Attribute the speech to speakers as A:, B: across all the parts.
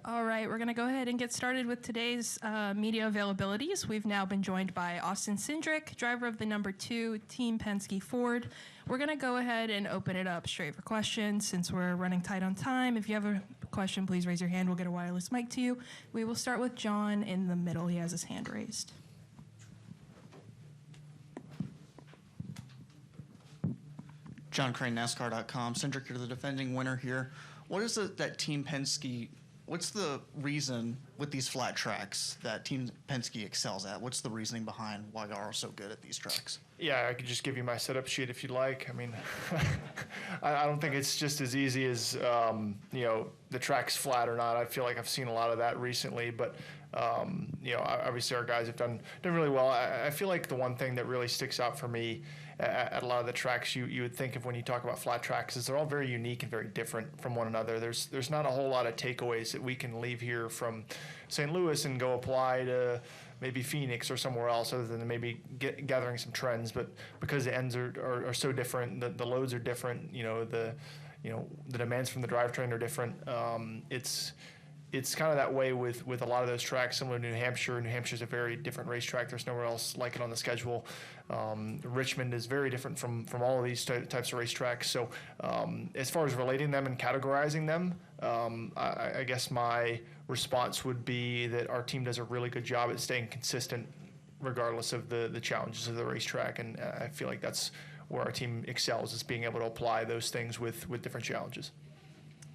A: All right, we're going to go ahead and get started with today's media availabilities. We've now been joined by Austin Cindric, driver of the number 2 Team Penske Ford. We're going to go ahead and open it up straight for questions since we're running tight on time. If you have a question, please raise your hand. We'll get a wireless mic to you. We will start with John in the middle. He has his hand raised.
B: John Crane, NASCAR.com. Cindric, you're the defending winner here. What is it that Team Penske, what's the reason with these flat tracks that Team Penske excels at? What's the reasoning behind why they are so good at these tracks?
C: Yeah, I could just give you my setup sheet if you'd like. I mean, I don't think it's just as easy as, the track's flat or not. I feel like I've seen a lot of that recently, but, obviously our guys have done really well. I feel like the one thing that really sticks out for me at a lot of the tracks you would think of when you talk about flat tracks is they're all very unique and very different from one another. There's not a whole lot of takeaways that we can leave here from St. Louis and go apply to maybe Phoenix or somewhere else other than maybe gathering some trends. But because the ends are so different, the loads are different, the demands from the drivetrain are different. It's kind of that way with a lot of those tracks, similar to New Hampshire. New Hampshire's a very different racetrack. There's nowhere else like it on the schedule. Richmond is very different from all of these types of racetracks. So as far as relating them and categorizing them, I guess my response would be that our team does a really good job at staying consistent regardless of the challenges of the racetrack. And I feel like that's where our team excels, is being able to apply those things with different challenges.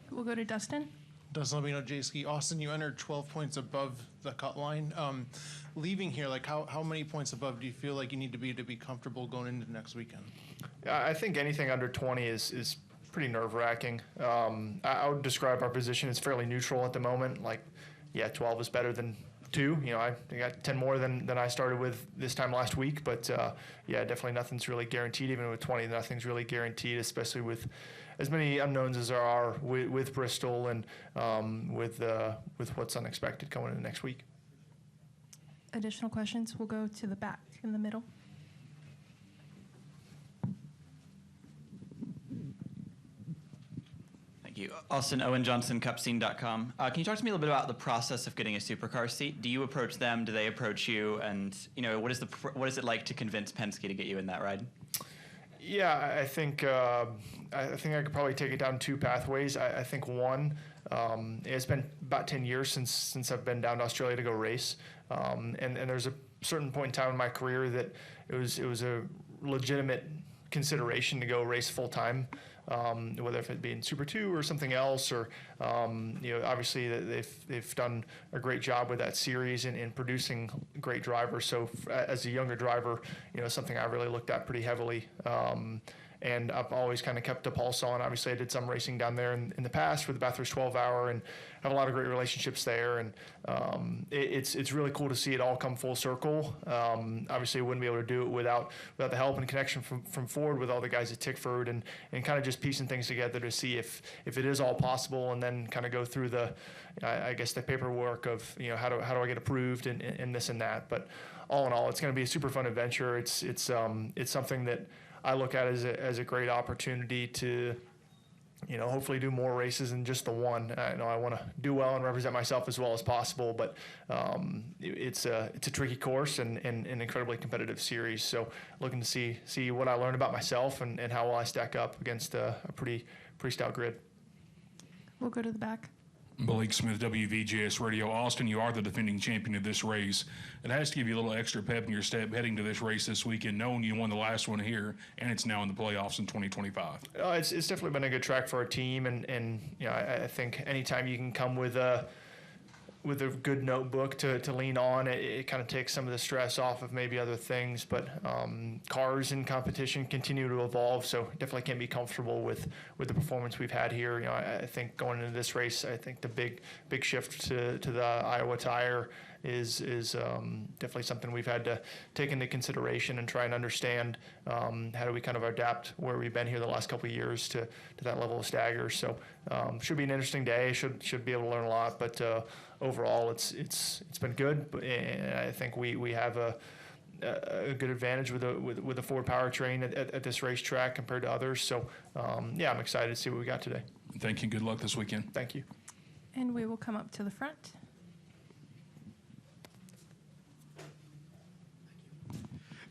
A: We'll go to Dustin.
D: Dustin Lomino, J-Ski. Austin, you entered 12 points above the cut line. Leaving here, how many points above do you feel like you need to be comfortable going into next weekend?
C: I think anything under 20 is pretty nerve-wracking. I would describe our position as fairly neutral at the moment. 12 is better than 2. I got 10 more than I started with this time last week. But, definitely nothing's really guaranteed. Even with 20, nothing's really guaranteed, especially with as many unknowns as there are with Bristol and with what's unexpected coming into next week.
A: Additional questions? We'll go to the back in the middle.
E: Thank you. Austin, Owen Johnson, Cupscene.com. Can you talk to me a little bit about the process of getting a Supercar seat? Do you approach them? Do they approach you? And what is it like to convince Penske to get you in that ride?
C: Yeah, I think I could probably take it down 2 pathways. I think one, it's been about 10 years since I've been down to Australia to go race, and there's a certain point in time in my career that it was a legitimate consideration to go race full time. Whether if it be in Super 2 or something else, or obviously they've done a great job with that series in producing great drivers. So as a younger driver, something I really looked at pretty heavily. And I've always kind of kept a pulse on. Obviously, I did some racing down there in the past with the Bathurst 12-hour and have a lot of great relationships there. And it's really cool to see it all come full circle. Obviously, I wouldn't be able to do it without the help and connection from Ford with all the guys at Tickford and kind of just piecing things together to see if it is all possible, and then kind of go through the paperwork of how do I get approved and this and that. But all in all, it's going to be a super fun adventure. It's something that I look at as a great opportunity to, hopefully do more races than just the one. I want to do well and represent myself as well as possible, but it's a tricky course and an incredibly competitive series. So looking to see what I learn about myself and how well I stack up against a pretty stout grid.
A: We'll go to the back.
F: Blake Smith, WVJS Radio. Austin, you are the defending champion of this race. It has to give you a little extra pep in your step heading to this race this weekend, knowing you won the last one here, and it's now in the playoffs in 2025.
C: It's definitely been a good track for our team, and I think anytime you can come with a good notebook to lean on, it kind of takes some of the stress off of maybe other things. But cars in competition continue to evolve, so definitely can't be comfortable with the performance we've had here. I think going into this race, I think the big shift to the Iowa tire is definitely something we've had to take into consideration and try and understand how do we kind of adapt where we've been here the last couple of years to that level of stagger. So should be an interesting day. Should be able to learn a lot, but overall it's been good, and I think we have a good advantage with the Ford powertrain at this racetrack compared to others. So I'm excited to see what we got today.
F: Thank you. Good luck this weekend.
C: Thank you.
A: And we will come up to the front.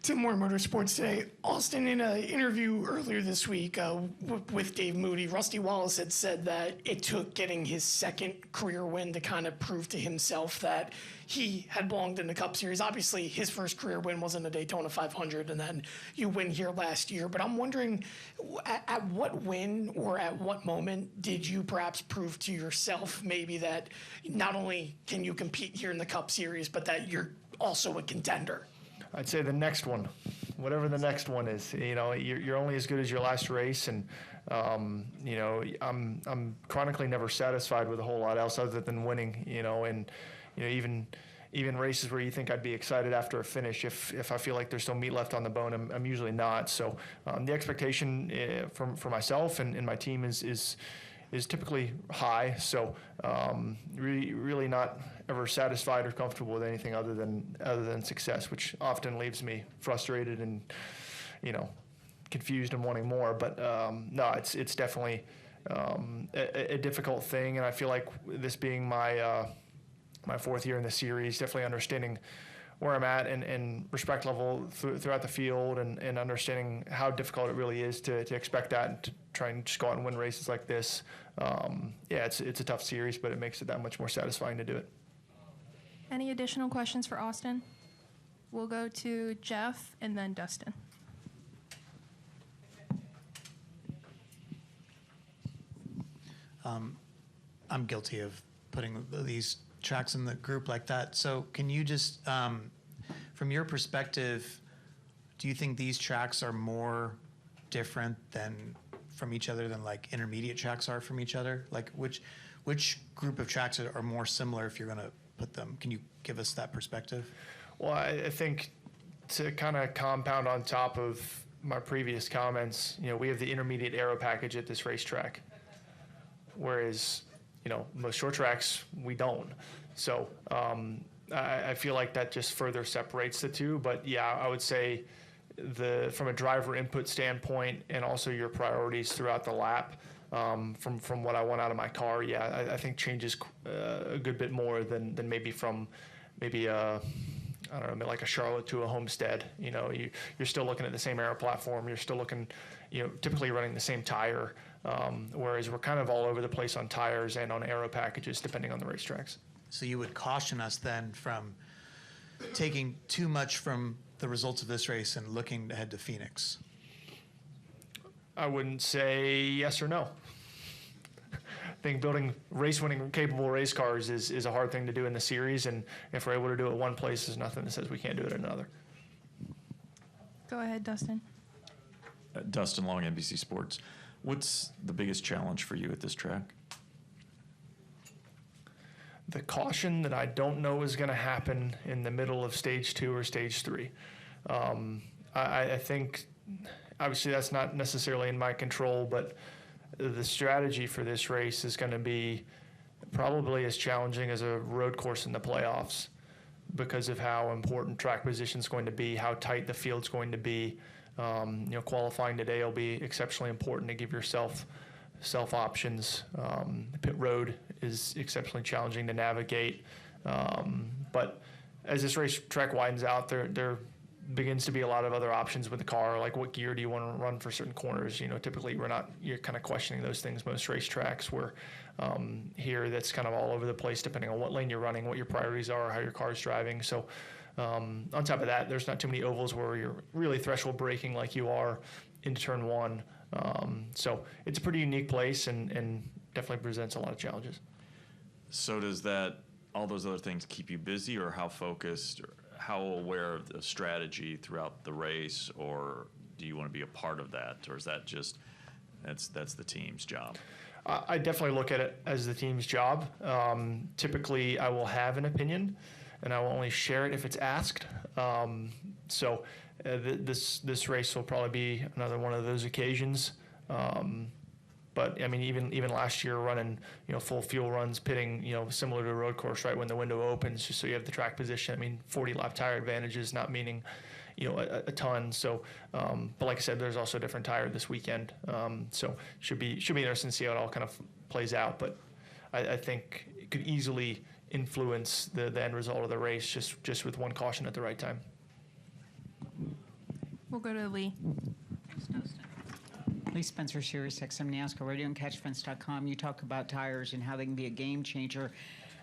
G: Tim Moore, Motorsports Today. Austin, in an interview earlier this week with Dave Moody, Rusty Wallace had said that it took getting his second career win to kind of prove to himself that he had belonged in the Cup Series. Obviously, his first career win wasn't a Daytona 500, and then you win here last year. But I'm wondering, at what win or at what moment did you perhaps prove to yourself maybe that not only can you compete here in the Cup Series, but that you're also a contender?
C: I'd say the next one, whatever the next one is. You know, you're only as good as your last race, and you know, I'm chronically never satisfied with a whole lot else other than winning. You know, and you know, even races where you think I'd be excited after a finish, if I feel like there's still meat left on the bone, I'm usually not. So the expectation for myself and my team is typically high. So really not ever satisfied or comfortable with anything other than success, which often leaves me frustrated and, you know, confused and wanting more. But no, it's definitely a difficult thing, and I feel like this being my fourth year in the series, definitely understanding where I'm at and respect level throughout the field, and understanding how difficult it really is to expect that and to try and just go out and win races like this. Yeah, it's a tough series, but it makes it that much more satisfying to do it.
A: Any additional questions for Austin? We'll go to Jeff and then Dustin.
H: I'm guilty of putting these tracks in the group like that. So can you just, from your perspective, do you think these tracks are more different than from each other than like intermediate tracks are from each other? Like which group of tracks are more similar if you're going to put them? Can you give us that perspective?
C: Well, I think to kind of compound on top of my previous comments, you know, we have the intermediate aero package at this racetrack, whereas, you know, most short tracks, we don't. So I feel like that just further separates the two. But yeah, I would say from a driver input standpoint and also your priorities throughout the lap, from what I want out of my car, yeah, I think changes a good bit more than maybe from I don't know, like a Charlotte to a Homestead. You know, you're still looking at the same aero platform. You're still looking, you know, typically running the same tire, whereas we're kind of all over the place on tires and on aero packages depending on the racetracks.
H: So you would caution us then from taking too much from the results of this race and looking ahead to Phoenix?
C: I wouldn't say yes or no. I think building race-winning capable race cars is a hard thing to do in the series, and if we're able to do it one place, there's nothing that says we can't do it in another.
A: Go ahead, Dustin.
I: Dustin Long, NBC Sports. What's the biggest challenge for you at this track?
C: The caution that I don't know is going to happen in the middle of stage 2 or stage 3. I think, obviously, that's not necessarily in my control, but the strategy for this race is going to be probably as challenging as a road course in the playoffs because of how important track position is going to be, how tight the field's going to be. You know, qualifying today will be exceptionally important to give yourself options. Pit road is exceptionally challenging to navigate. But as this racetrack widens out, there begins to be a lot of other options with the car, like what gear do you want to run for certain corners. You know, typically you're kind of questioning those things most racetracks, where here that's kind of all over the place depending on what lane you're running, what your priorities are, how your car's driving. So on top of that, there's not too many ovals where you're really threshold braking like you are into turn 1. So it's a pretty unique place and definitely presents a lot of challenges.
I: So does all those other things keep you busy, or how focused, or how aware of the strategy throughout the race, or do you want to be a part of that, or is that just that's the team's job?
C: I definitely look at it as the team's job. Typically, I will have an opinion, and I will only share it if it's asked. So this race will probably be another one of those occasions. But I mean, even last year, running full fuel runs, pitting similar to a road course right when the window opens, just so you have the track position. I mean, 40 lap tire advantage is not meaning a ton. So, but like I said, there's also a different tire this weekend. So should be interesting to see how it all kind of plays out. But I think could easily influence the end result of the race just with one caution at the right time.
A: We'll go to Lee.
J: Thanks, Dustin. Lee Spencer, Sirius XM NASCAR Radio and CatchFence.com. You talk about tires and how they can be a game changer.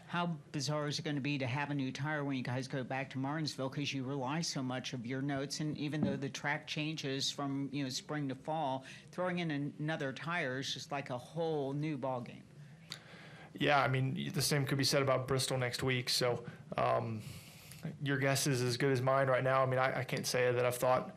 J: How bizarre is it going to be to have a new tire when you guys go back to Martinsville, because you rely so much of your notes, and even though the track changes from spring to fall, throwing in another tire is just like a whole new ball game.
C: Yeah, I mean, the same could be said about Bristol next week. So your guess is as good as mine right now. I mean, I can't say that I've thought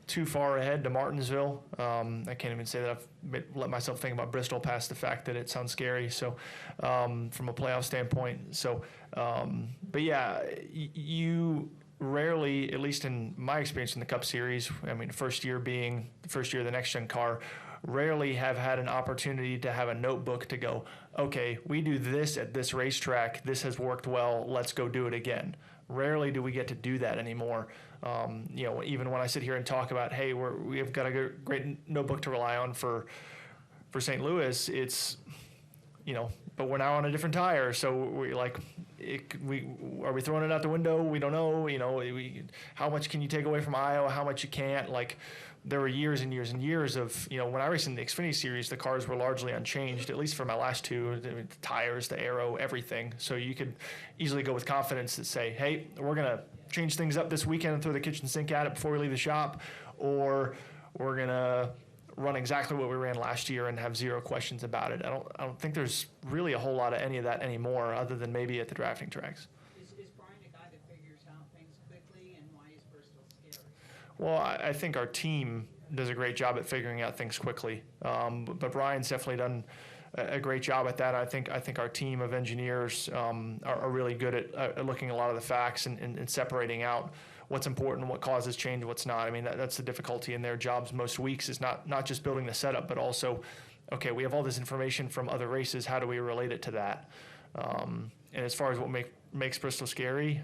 C: too far ahead to Martinsville. I can't even say that I've let myself think about Bristol past the fact that it sounds scary. So from a playoff standpoint. So, but yeah, you rarely, at least in my experience in the Cup Series, I mean, first year being the first year of the next gen car, rarely have had an opportunity to have a notebook to go, okay, we do this at this racetrack. This has worked well. Let's go do it again. Rarely do we get to do that anymore. Even when I sit here and talk about, hey, we have got a great notebook to rely on for St. Louis, it's, but we're now on a different tire. So are we throwing it out the window? We don't know. How much can you take away from Iowa? How much you can't? Like, there were years and years and years of, when I raced in the Xfinity Series, the cars were largely unchanged, at least for my last two, the tires, the aero, everything. So you could easily go with confidence to say, hey, we're going to change things up this weekend and throw the kitchen sink at it before we leave the shop, or we're going to run exactly what we ran last year and have zero questions about it. I don't think there's really a whole lot of any of that anymore, other than maybe at the drafting tracks.
J: Is Brian a guy that figures out things quickly, and why is Bristol scary?
C: Well, I think our team does a great job at figuring out things quickly. But Brian's definitely done a great job at that. I think our team of engineers are really good at looking at a lot of the facts and separating out what's important, what causes change, what's not. I mean, that's the difficulty in their jobs most weeks, is not just building the setup, but also, okay, we have all this information from other races. How do we relate it to that? And as far as what makes Bristol scary,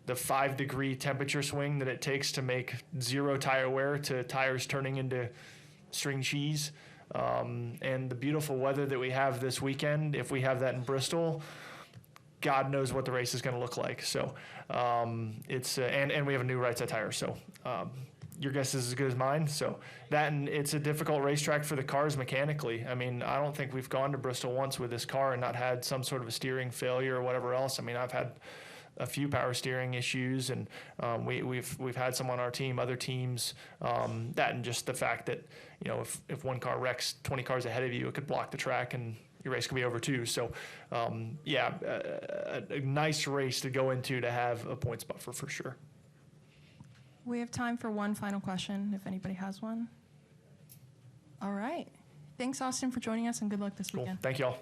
C: the 5-degree temperature swing that it takes to make zero tire wear to tires turning into string cheese, and the beautiful weather that we have this weekend, if we have that in Bristol, God knows what the race is going to look like. So it's and we have a new right side tire. So your guess is as good as mine. So and it's a difficult racetrack for the cars mechanically. I mean, I don't think we've gone to Bristol once with this car and not had some sort of a steering failure or whatever else. I mean, I've had a few power steering issues, and we've had some on our team, other teams, that, and just the fact that, if one car wrecks 20 cars ahead of you, it could block the track and your race could be over too. So a nice race to go into to have a points buffer for sure.
A: We have time for one final question, if anybody has one. All right. Thanks, Austin, for joining us, and good luck this
C: Cool.
A: weekend.
C: Thank you all.